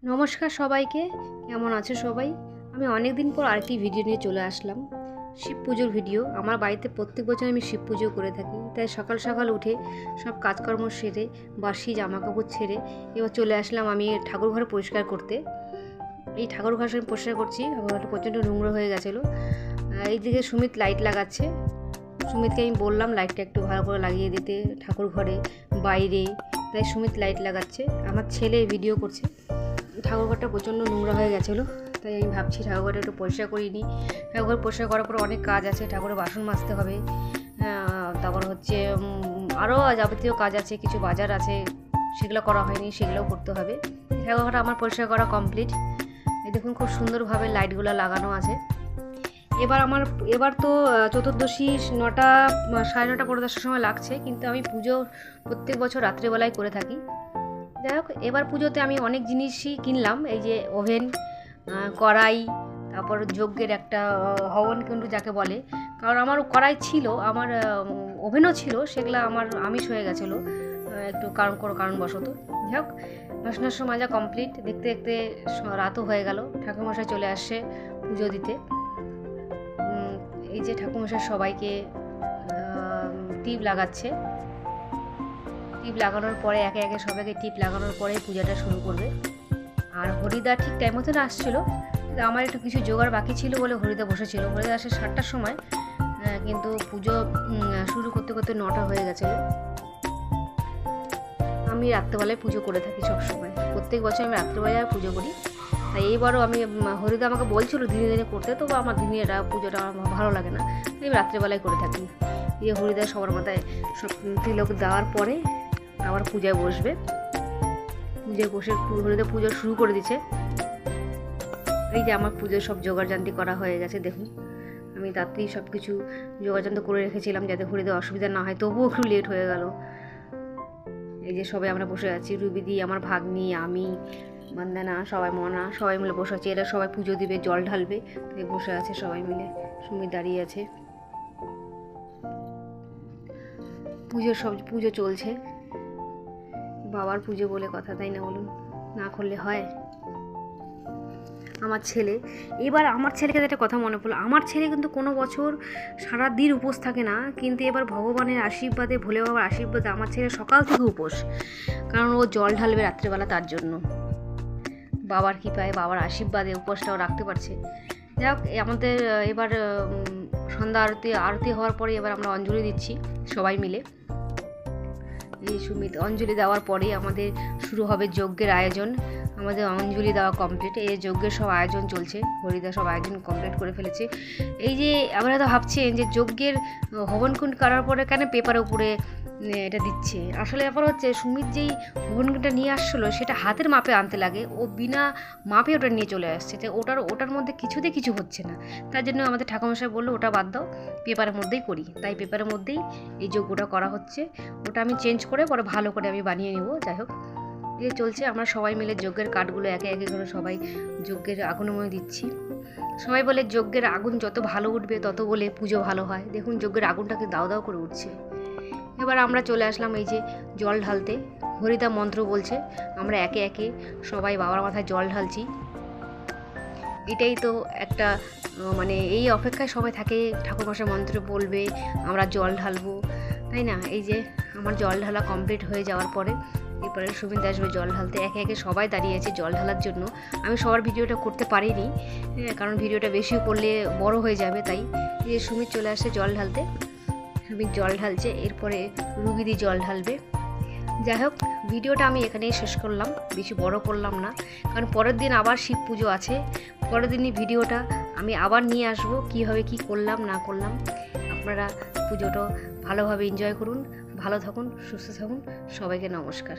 নমস্কার সবাইকে, কেমন আছো সবাই? আমি অনেক দিন পর আরেকটি ভিডিও নিয়ে চলে আসলাম, শিব পুজোর ভিডিও। আমার বাড়িতে প্রত্যেক বছর আমি শিব পুজো করে থাকি, তাই সকাল সকাল উঠে সব কাজকর্ম সেরে বাসি জামা কাপড় ছেড়ে এবার চলে আসলাম আমি ঠাকুর ঘর পরিষ্কার করতে। এই ঠাকুর ঘর আমি পরিষ্কার করছি, ঠাকুরঘরটা প্রচণ্ড নোংরা হয়ে গেছিলো। এইদিকে সুমিত লাইট লাগাচ্ছে। সুমিতকে আমি বললাম লাইটটা একটু ভালো করে লাগিয়ে দিতে ঠাকুর ঘরে বাইরে, তাই সুমিত লাইট লাগাচ্ছে। আমার ছেলে ভিডিও করছে। ঠাকুরঘরটা প্রচণ্ড নোংরা হয়ে গেছিলো, তাই আমি ভাবছি ঠাকুরঘরটা একটু পরিষ্কার করে নিই। ঠাকুরঘর পরিষ্কার করার পর অনেক কাজ আছে, ঠাকুরের বাসন মাজতে হবে, তারপর হচ্ছে আরও যাবতীয় কাজ আছে, কিছু বাজার আছে, সেগুলো করা হয়নি, সেগুলোও করতে হবে। ঠাকুরঘরটা আমার পরিষ্কার করা কমপ্লিট। এই দেখুন খুব সুন্দরভাবে লাইটগুলো লাগানো আছে। এবার তো চতুর্দশী 9টা 9:30 পৌনে 10টার সময় লাগছে, কিন্তু আমি পুজো প্রত্যেক বছর রাত্রেবেলায় করে থাকি। যাই হোক, এবার পুজোতে আমি অনেক জিনিসই কিনলাম। এই যে ওভেন, কড়াই, তারপর যজ্ঞের একটা হবন কুণ্ড যাকে বলে, কারণ আমার কড়াই ছিল, আমার ওভেনও ছিল, সেগুলো আমার আমিষ হয়ে গেছিলো একটু কারণবশত। যাই হোক, বাসনের মাজা কমপ্লিট। দেখতে দেখতে রাতও হয়ে গেল, ঠাকুরমশাই চলে আসছে পুজো দিতে। এই যে ঠাকুরমশাই সবাইকে টিপ লাগাচ্ছে। টিপ লাগানোর পরে একে একে সবাইকে টিপ লাগানোর পরে পূজাটা শুরু করবে। আর হরিদা ঠিক টাইম মতন আসছিলো, আমার একটু কিছু জোগাড় বাকি ছিল বলে হরিদা বসেছিল। হরিদা আসে 7টার সময়, কিন্তু পুজো শুরু করতে করতে 9টা হয়ে গেছিলো। আমি রাত্রেবেলায় পুজো করে থাকি সবসময়, প্রত্যেক বছর আমি রাত্রেবেলায় পুজো করি। তাই এইবারও আমি হরিদা আমাকে বলছিল দিনে দিনে করতে, তবু আমার দিনে এটা পুজোটা আমার ভালো লাগে না, আমি রাত্রেবেলায় করে থাকি। এই হরিদা সবার মাথায় সব তিলক দেওয়ার পরে আবার পূজায় বসবে। পূজায় বসে হরিদা পুজো শুরু করে দিচ্ছে। এই যে আমার পুজোর সব জোগাড়যন্ত্র করা হয়ে গেছে। দেখুন, আমি তাড়াতাড়ি সব কিছু জোগাড়যন্ত্র করে রেখেছিলাম যাতে হরিদা অসুবিধা না হয়, তবুও একটু লেট হয়ে গেল। এই যে সবাই আমরা বসে আছি, রুবিদি, আমার ভাগ্নি, আমি, বন্দনা, সবাই, মনা, সবাই মিলে বসে আছে। এরা সবাই পুজো দিবে, জল ঢালবে, তাই বসে আছে সবাই মিলে। সুমি দাঁড়িয়ে আছে। পুজো চলছে, বাবার পুজো বলে কথা, তাই না বলুন? না করলে হয়? আমার ছেলেকে একটা কথা মনে পড়লো। আমার ছেলে কিন্তু কোনো বছর সারা দিন উপোস থাকে না, কিন্তু এবার ভগবানের আশীর্বাদে, ভোলে বাবার আশীর্বাদে আমার ছেলে সকাল থেকে উপোস, কারণ ও জল ঢালবে রাত্রেবেলা, তার জন্য। বাবার কৃপায়, বাবার আশীর্বাদে উপোসটাও রাখতে পারছে। যাই হোক, আমাদের এবার সন্ধ্যা আরতি হওয়ার পরে এবার আমরা অঞ্জলি দিচ্ছি সবাই মিলে। এই সুমিত অঞ্জলি দেওয়ার পরে আমাদের শুরু হবে যজ্ঞের আয়োজন। আমাদের অঞ্জলি দেওয়া কমপ্লিট, এই যজ্ঞের সব আয়োজন চলছে। হরিদা সব আয়োজন কমপ্লিট করে ফেলেছে। এই যে আপনারা তো ভাবছেন যে যজ্ঞের হবনকুণ্ড করার পরে কেন পেপারের উপরে এটা দিচ্ছে, আসলে ব্যাপার হচ্ছে সুমিত যেই হবনকুণ্ডটা নিয়ে আসছিলো সেটা হাতের মাপে আনতে লাগে, ও বিনা মাপে ওটা নিয়ে চলে আসছে, যে ওটার মধ্যে কিছুতে কিছু হচ্ছে না। তার জন্য আমাদের ঠাকুরমশাই বললো ওটা বাদ দাও, পেপারের মধ্যেই করি। তাই পেপারের মধ্যেই এই যজ্ঞটা করা হচ্ছে। ওটা আমি চেঞ্জ করে পরে ভালো করে আমি বানিয়ে নেব। যাই হোক, এই চলছে। আমরা সবাই মিলে যজ্ঞের কাঠগুলো একে একে করে সবাই যজ্ঞের আগুনময় দিচ্ছি। সবাই বলে যজ্ঞের আগুন যত ভালো উঠবে তত বলে পুজো ভালো হয়। দেখুন যজ্ঞের আগুনটাকে দাও দাও করে উঠছে। এবার আমরা চলে আসলাম এই যে জল ঢালতে। হরিদা মন্ত্র বলছে, আমরা একে একে সবাই বাবার মাথায় জল ঢালছি। এটাই তো একটা মানে এই অপেক্ষায় সবাই থাকে, ঠাকুরমশাই মন্ত্র বলবে, আমরা জল ঢালবো, তাই না? এই যে আমার জল ঢালা কমপ্লিট হয়ে যাওয়ার পরে এরপরে সুমিত আসবে জল ঢালতে। একে একে সবাই দাঁড়িয়ে আছে জল ঢালার জন্য। আমি সবার ভিডিওটা করতে পারিনি, কারণ ভিডিওটা বেশি করলে বড় হয়ে যাবে, তাই এই যে সুমিত চলে আসছে জল ঢালতে। সুমিত জল ঢালছে, এরপরে রুবিদি জল ঢালবে। যাই হোক, ভিডিওটা আমি এখানেই শেষ করলাম, বেশি বড় করলাম না, কারণ পরের দিন আবার শিব পুজো আছে। পরের দিনই ভিডিওটা আমি আবার নিয়ে আসবো, কীভাবে কী করলাম না করলাম। আপনারা পুজোটা ভালোভাবে এনজয় করুন, ভালো থাকুন, সুস্থ থাকুন। সবাইকে নমস্কার।